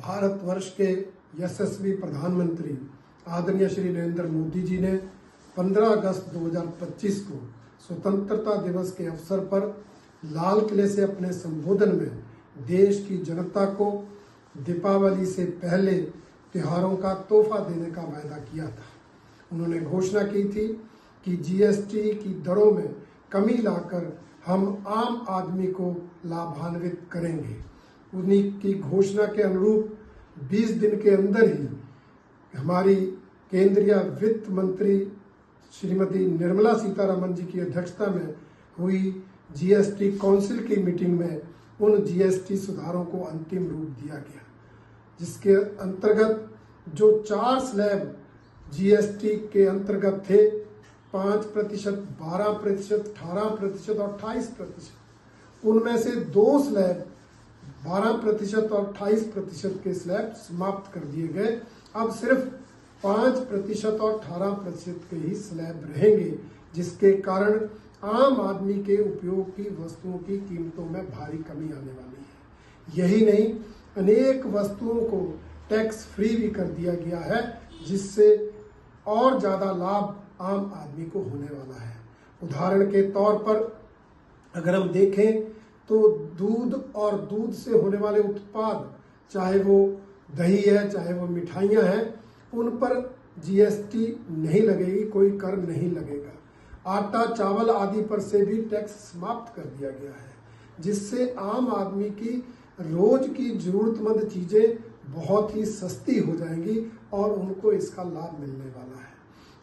भारतवर्ष के यशस्वी प्रधानमंत्री आदरणीय श्री नरेंद्र मोदी जी ने 15 अगस्त 2025 को स्वतंत्रता दिवस के अवसर पर लाल किले से अपने संबोधन में देश की जनता को दीपावली से पहले त्योहारों का तोहफा देने का वायदा किया था। उन्होंने घोषणा की थी कि जीएसटी की दरों में कमी लाकर हम आम आदमी को लाभान्वित करेंगे। उन्हीं की घोषणा के अनुरूप 20 दिन के अंदर ही हमारी केंद्रीय वित्त मंत्री श्रीमती निर्मला सीतारमण जी की अध्यक्षता में हुई जीएसटी काउंसिल की मीटिंग में उन जीएसटी सुधारों को अंतिम रूप दिया गया, जिसके अंतर्गत जो 4 स्लैब जीएसटी के अंतर्गत थे 5%, 12%, 18% और 28%, उनमें से 2 स्लैब 12% और 28% के स्लैब समाप्त कर दिए गए। अब सिर्फ 5% और 18% के ही स्लैब रहेंगे, जिसके कारण आम आदमी के उपयोग की वस्तुओं की कीमतों में भारी कमी आने वाली है। यही नहीं, अनेक वस्तुओं को टैक्स फ्री भी कर दिया गया है, जिससे और ज़्यादा लाभ आम आदमी को होने वाला है। उदाहरण के तौर पर अगर हम देखें तो दूध और दूध से होने वाले उत्पाद, चाहे वो दही है, चाहे वो मिठाइयाँ हैं, उन पर जीएसटी नहीं लगेगी, कोई कर नहीं लगेगा। आटा, चावल आदि पर से भी टैक्स समाप्त कर दिया गया है, जिससे आम आदमी की रोज की जरूरतमंद चीजें बहुत ही सस्ती हो जाएंगी और उनको इसका लाभ मिलने वाला है।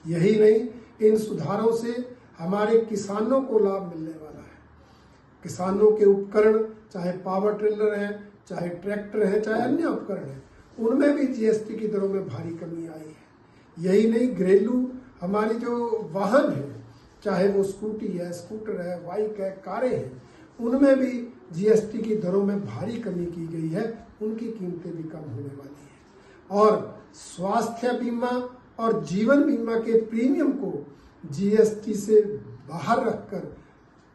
यही नहीं, इन सुधारों से हमारे किसानों को लाभ मिलने वाला है। किसानों के उपकरण, चाहे पावर टिलर हैं, चाहे ट्रैक्टर हैं, चाहे अन्य उपकरण हैं, उनमें भी जीएसटी की दरों में भारी कमी आई है। यही नहीं, घरेलू हमारी जो वाहन है, चाहे वो स्कूटी है, स्कूटर है, बाइक है, कारें हैं, उनमें भी जीएसटी की दरों में भारी कमी की गई है, उनकी कीमतें भी कम होने वाली हैं। और स्वास्थ्य बीमा और जीवन बीमा के प्रीमियम को जीएसटी से बाहर रखकर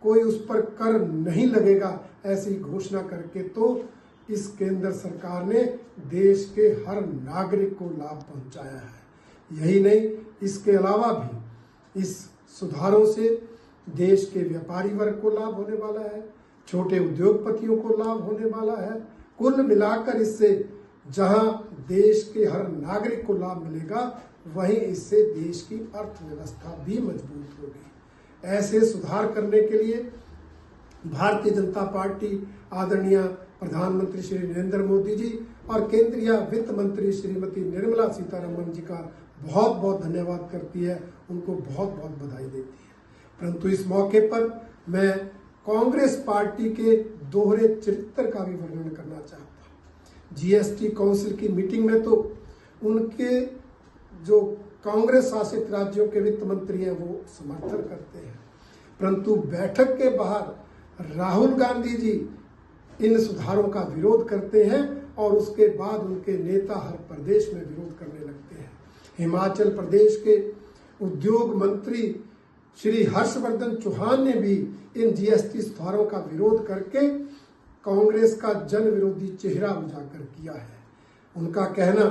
कोई उस पर कर नहीं लगेगा, ऐसी घोषणा करके तो इस केंद्र सरकार ने देश के हर नागरिक को लाभ पहुंचाया है। यही नहीं, इसके अलावा भी इस सुधारों से देश के व्यापारी वर्ग को लाभ होने वाला है, छोटे उद्योगपतियों को लाभ होने वाला है। कुल मिलाकर इससे जहां देश के हर नागरिक को लाभ मिलेगा, वहीं इससे देश की अर्थव्यवस्था भी मजबूत होगी। ऐसे सुधार करने के लिए भारतीय जनता पार्टी आदरणीय प्रधानमंत्री श्री नरेंद्र मोदी जी और केंद्रीय वित्त मंत्री श्रीमती निर्मला सीतारमण जी का बहुत बहुत धन्यवाद करती है, उनको बहुत बहुत बधाई देती है। परंतु इस मौके पर मैं कांग्रेस पार्टी के दोहरे चरित्र का भी वर्णन करना चाहता हूँ। जीएसटी काउंसिल की मीटिंग में तो उनके जो कांग्रेस शासित राज्यों के वित्त मंत्री हैं वो समर्थन करते हैं, परंतु बैठक के बाहर राहुल गांधी जी इन सुधारों का विरोध करते हैं और उसके बाद उनके नेता हर प्रदेश में विरोध करने लगते हैं। हिमाचल प्रदेश के उद्योग मंत्री श्री हर्षवर्धन चौहान ने भी इन जीएसटी सुधारों का विरोध करके कांग्रेस का जन विरोधी चेहरा उजागर किया है। उनका कहना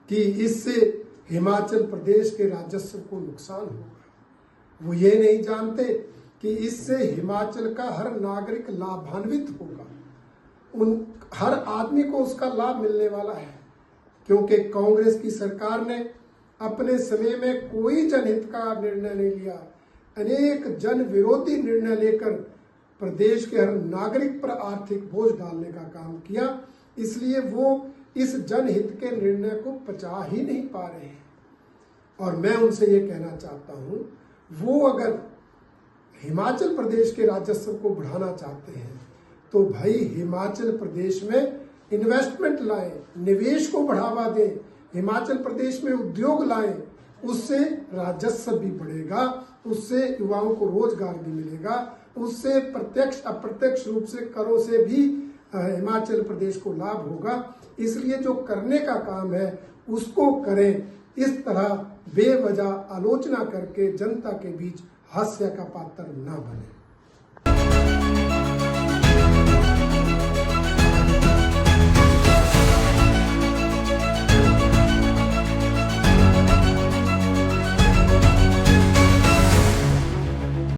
कि इससे हिमाचल प्रदेश के राजस्व को नुकसान होगा। वो ये नहीं जानते कि इससे हिमाचल का हर नागरिक लाभान्वित होगा, उन हर आदमी को उसका लाभ मिलने वाला है, क्योंकि कांग्रेस की सरकार ने अपने समय में कोई जनहित का निर्णय नहीं लिया, अनेक जन विरोधी निर्णय लेकर प्रदेश के हर नागरिक पर आर्थिक बोझ डालने का काम किया। इसलिए वो इस जनहित के निर्णय को पचा ही नहीं पा रहे हैं। और मैं उनसे ये कहना चाहता हूँ, वो अगर हिमाचल प्रदेश के राजस्व को बढ़ाना चाहते हैं तो भाई हिमाचल प्रदेश में इन्वेस्टमेंट लाएं, निवेश को बढ़ावा दें, हिमाचल प्रदेश में उद्योग लाएं, उससे राजस्व भी बढ़ेगा, उससे युवाओं को रोजगार भी मिलेगा, उससे प्रत्यक्ष अप्रत्यक्ष रूप से करों से भी हिमाचल प्रदेश को लाभ होगा। इसलिए जो करने का काम है उसको करें, इस तरह बेवजह आलोचना करके जनता के बीच हास्य का पात्र न बने।